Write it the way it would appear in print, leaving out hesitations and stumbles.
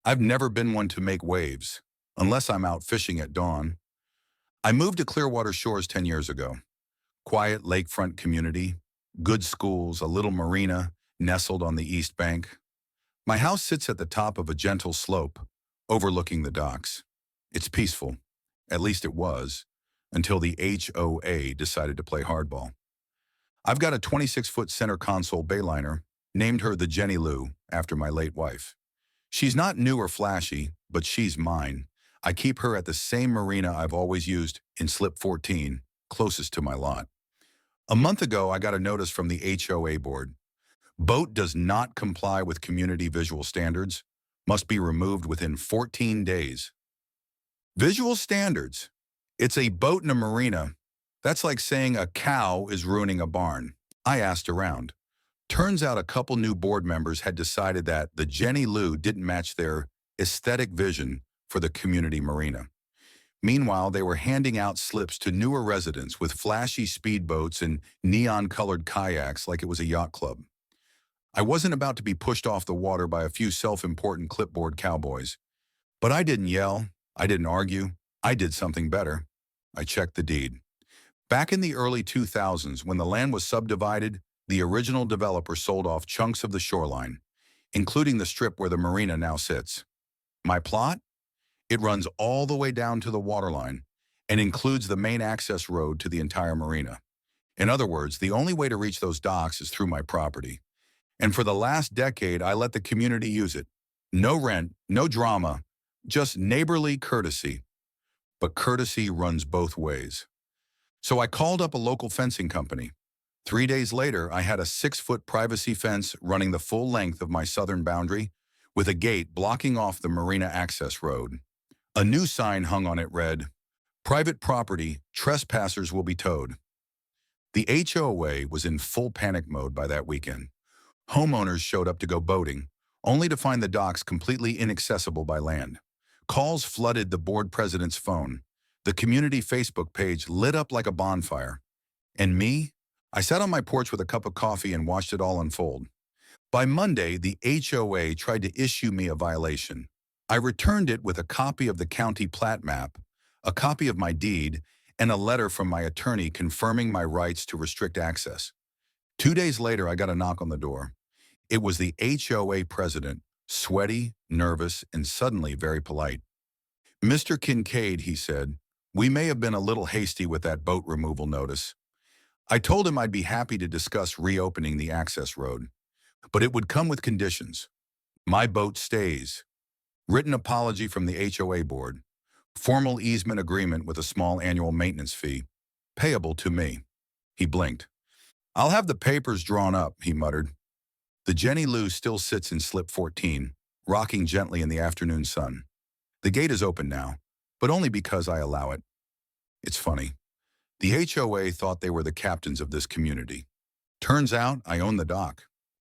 I've never been one to make waves, unless I'm out fishing at dawn. I moved to Clearwater Shores 10 years ago. Quiet lakefront community, good schools, a little marina nestled on the east bank. My house sits at the top of a gentle slope, overlooking the docks. It's peaceful, at least it was, until the HOA decided to play hardball. I've got a 26-foot center console bayliner, named her the Jenny Lou, after my late wife. She's not new or flashy, but she's mine. I keep her at the same marina I've always used in Slip 14, closest to my lot. A month ago, I got a notice from the HOA board. Boat does not comply with community visual standards, must be removed within 14 days. Visual standards. It's a boat in a marina. That's like saying a cow is ruining a barn. I asked around. Turns out a couple new board members had decided that the Jenny Lou didn't match their aesthetic vision for the community marina. Meanwhile, they were handing out slips to newer residents with flashy speedboats and neon-colored kayaks like it was a yacht club. I wasn't about to be pushed off the water by a few self-important clipboard cowboys. But I didn't yell, I didn't argue, I did something better. I checked the deed. Back in the early 2000s, when the land was subdivided, the original developer sold off chunks of the shoreline, including the strip where the marina now sits. My plot? It runs all the way down to the waterline and includes the main access road to the entire marina. In other words, the only way to reach those docks is through my property. And for the last decade, I let the community use it. No rent, no drama, just neighborly courtesy. But courtesy runs both ways. So I called up a local fencing company. 3 days later, I had a 6-foot privacy fence running the full length of my southern boundary, with a gate blocking off the marina access road. A new sign hung on it read, "Private property, trespassers will be towed." The HOA was in full panic mode by that weekend. Homeowners showed up to go boating, only to find the docks completely inaccessible by land. Calls flooded the board president's phone. The community Facebook page lit up like a bonfire. And me? I sat on my porch with a cup of coffee and watched it all unfold. By Monday, the HOA tried to issue me a violation. I returned it with a copy of the county plat map, a copy of my deed, and a letter from my attorney confirming my rights to restrict access. 2 days later, I got a knock on the door. It was the HOA president, sweaty, nervous, and suddenly very polite. "Mr. Kincaid," he said, "we may have been a little hasty with that boat removal notice." I told him I'd be happy to discuss reopening the access road, but it would come with conditions. My boat stays. Written apology from the HOA board. Formal easement agreement with a small annual maintenance fee. Payable to me. He blinked. "I'll have the papers drawn up," he muttered. The Jenny Lou still sits in Slip 14, rocking gently in the afternoon sun. The gate is open now, but only because I allow it. It's funny. The HOA thought they were the captains of this community. Turns out I own the dock.